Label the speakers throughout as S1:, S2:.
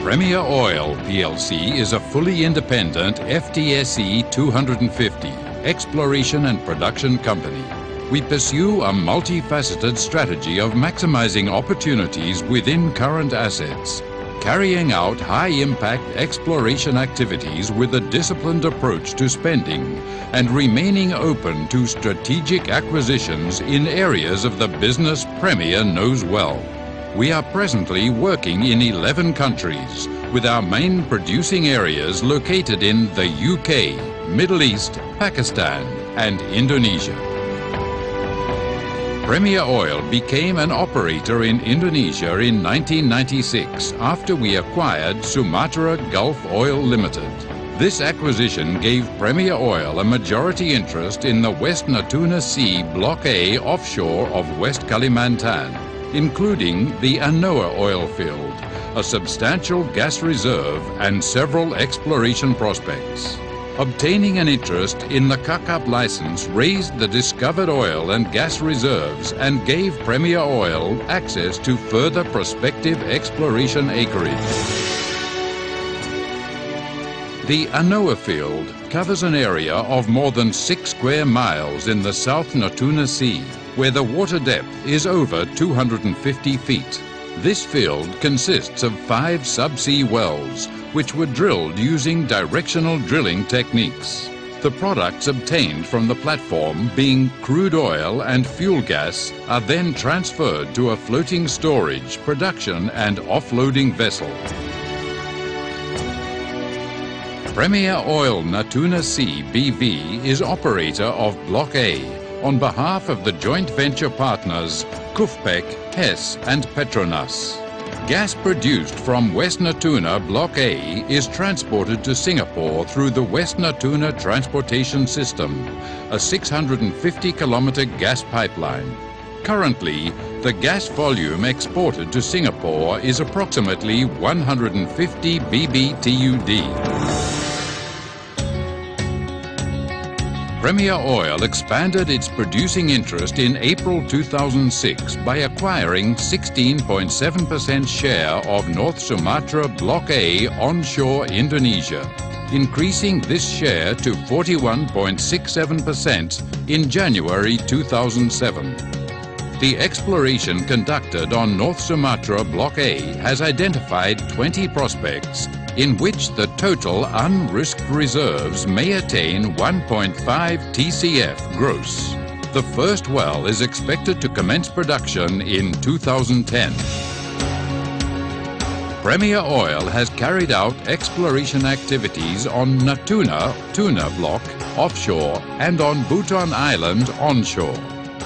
S1: Premier Oil PLC is a fully independent FTSE 250 exploration and production company. We pursue a multifaceted strategy of maximizing opportunities within current assets, carrying out high-impact exploration activities with a disciplined approach to spending, and remaining open to strategic acquisitions in areas of the business Premier knows well. We are presently working in 11 countries, with our main producing areas located in the UK, Middle East, Pakistan, and Indonesia. Premier Oil became an operator in Indonesia in 1996 after we acquired Sumatra Gulf Oil Limited. This acquisition gave Premier Oil a majority interest in the West Natuna Sea Block A offshore of West Kalimantan, including the Anoa oil field, a substantial gas reserve and several exploration prospects. Obtaining an interest in the Kakap license raised the discovered oil and gas reserves and gave Premier Oil access to further prospective exploration acreage. The Anoa field covers an area of more than 6 square miles in the South Natuna Sea, where the water depth is over 250 feet. This field consists of 5 subsea wells, which were drilled using directional drilling techniques. The products obtained from the platform, being crude oil and fuel gas, are then transferred to a floating storage, production and offloading vessel. Premier Oil Natuna Sea BV is operator of Block A on behalf of the joint venture partners KUFPEC, HES and Petronas. Gas produced from West Natuna Block A is transported to Singapore through the West Natuna Transportation System, a 650-kilometre gas pipeline. Currently, the gas volume exported to Singapore is approximately 150 BBTUD. Premier Oil expanded its producing interest in April 2006 by acquiring 16.7% share of North Sumatra Block A onshore Indonesia, increasing this share to 41.67% in January 2007. The exploration conducted on North Sumatra Block A has identified 20 prospects, in which the total unrisked reserves may attain 1.5 TCF gross. The first well is expected to commence production in 2010. Premier Oil has carried out exploration activities on Natuna, Tuna Block offshore and on Buton Island onshore.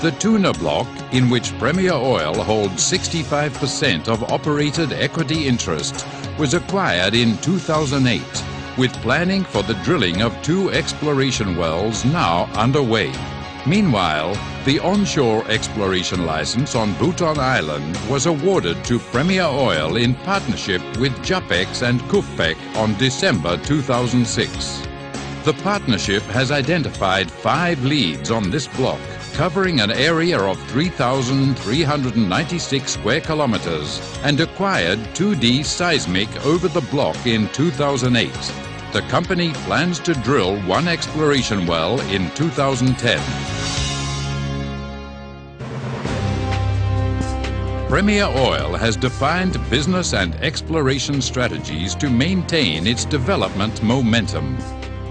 S1: The Tuna Block, in which Premier Oil holds 65% of operated equity interest, was acquired in 2008, with planning for the drilling of 2 exploration wells now underway. Meanwhile, the onshore exploration license on Buton Island was awarded to Premier Oil in partnership with JAPEX and KUFPEC on December 2006. The partnership has identified 5 leads on this block, covering an area of 3,396 square kilometers, and acquired 2D seismic over the block in 2008. The company plans to drill 1 exploration well in 2010. Premier Oil has defined business and exploration strategies to maintain its development momentum.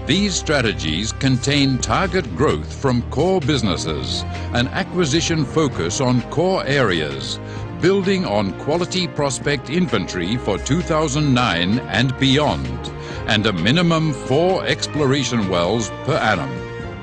S1: These strategies contain target growth from core businesses, an acquisition focus on core areas, building on quality prospect inventory for 2009 and beyond, and a minimum 4 exploration wells per annum.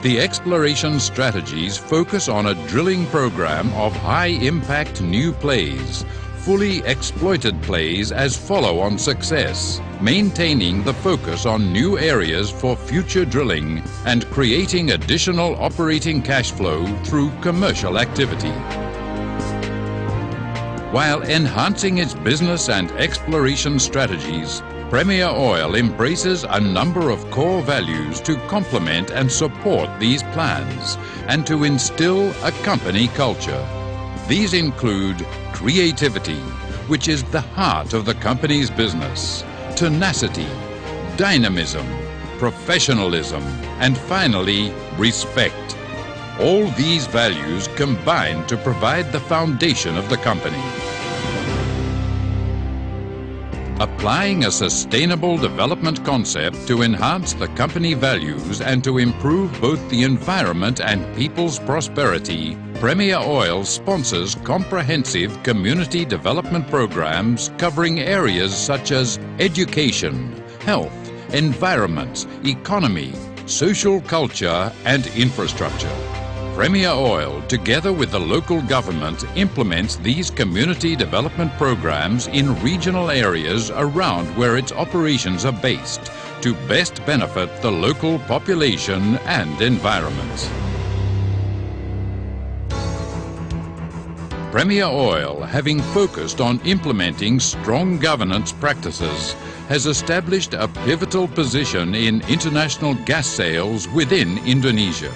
S1: The exploration strategies focus on a drilling program of high-impact new plays, fully exploited plays as follow-on success, maintaining the focus on new areas for future drilling and creating additional operating cash flow through commercial activity. While enhancing its business and exploration strategies, Premier Oil embraces a number of core values to complement and support these plans and to instill a company culture. These include creativity, which is the heart of the company's business, tenacity, dynamism, professionalism, and finally, respect. All these values combine to provide the foundation of the company. Applying a sustainable development concept to enhance the company values and to improve both the environment and people's prosperity, Premier Oil sponsors comprehensive community development programs covering areas such as education, health, environment, economy, social culture, and infrastructure. Premier Oil, together with the local government, implements these community development programs in regional areas around where its operations are based to best benefit the local population and environment. Premier Oil, having focused on implementing strong governance practices, has established a pivotal position in international gas sales within Indonesia.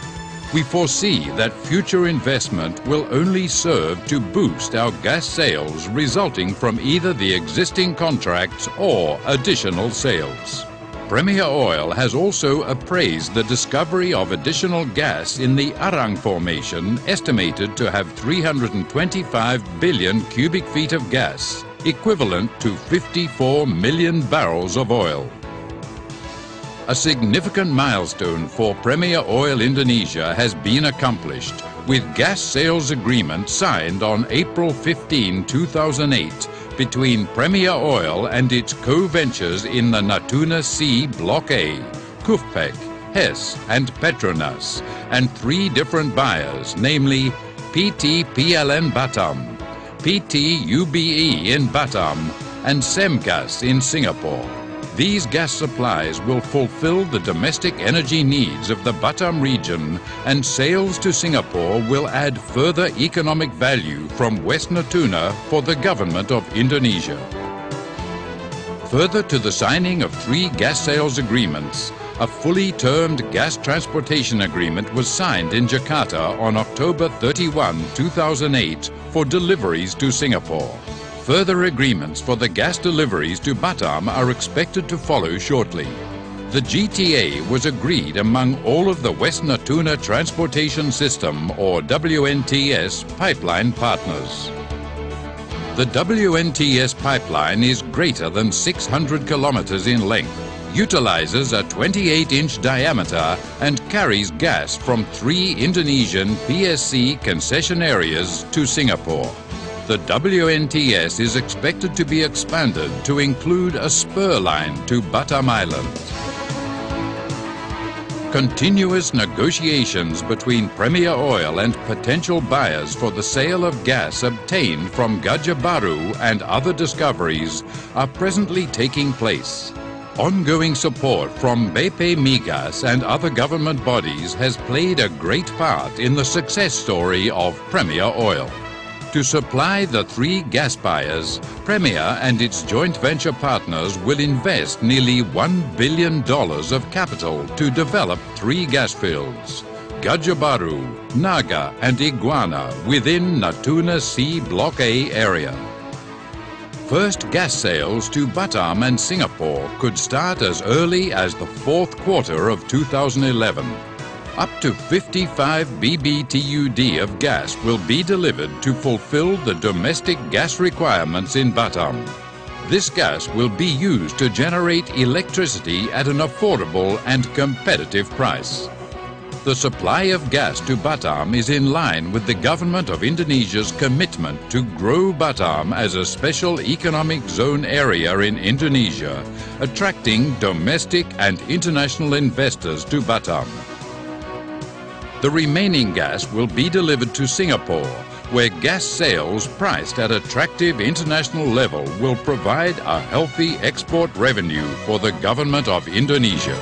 S1: We foresee that future investment will only serve to boost our gas sales resulting from either the existing contracts or additional sales. Premier Oil has also appraised the discovery of additional gas in the Arang Formation, estimated to have 325 billion cubic feet of gas, equivalent to 54 million barrels of oil. A significant milestone for Premier Oil Indonesia has been accomplished, with gas sales agreement signed on April 15, 2008 between Premier Oil and its co-ventures in the Natuna Sea Block A, Kufpek, Hess and Petronas, and 3 different buyers, namely PT PLN Batam, PT UBE in Batam, and Semgas in Singapore. These gas supplies will fulfill the domestic energy needs of the Batam region, and sales to Singapore will add further economic value from West Natuna for the government of Indonesia. Further to the signing of 3 gas sales agreements, a fully termed gas transportation agreement was signed in Jakarta on October 31, 2008 for deliveries to Singapore. Further agreements for the gas deliveries to Batam are expected to follow shortly. The GTA was agreed among all of the West Natuna Transportation System, or WNTS, pipeline partners. The WNTS pipeline is greater than 600 kilometers in length, utilizes a 28-inch diameter, and carries gas from 3 Indonesian PSC concession areas to Singapore. The WNTS is expected to be expanded to include a spur line to Batam Island. Continuous negotiations between Premier Oil and potential buyers for the sale of gas obtained from Gajah Baru and other discoveries are presently taking place. Ongoing support from BP Migas and other government bodies has played a great part in the success story of Premier Oil. To supply the 3 gas buyers, Premier and its joint venture partners will invest nearly $1 billion of capital to develop 3 gas fields, Gajah Baru, Naga and Iguana, within Natuna Sea Block A area. First gas sales to Batam and Singapore could start as early as the 4th quarter of 2011. Up to 55 BBTUD of gas will be delivered to fulfill the domestic gas requirements in Batam. This gas will be used to generate electricity at an affordable and competitive price. The supply of gas to Batam is in line with the government of Indonesia's commitment to grow Batam as a special economic zone area in Indonesia, attracting domestic and international investors to Batam. The remaining gas will be delivered to Singapore, where gas sales priced at attractive international level will provide a healthy export revenue for the government of Indonesia.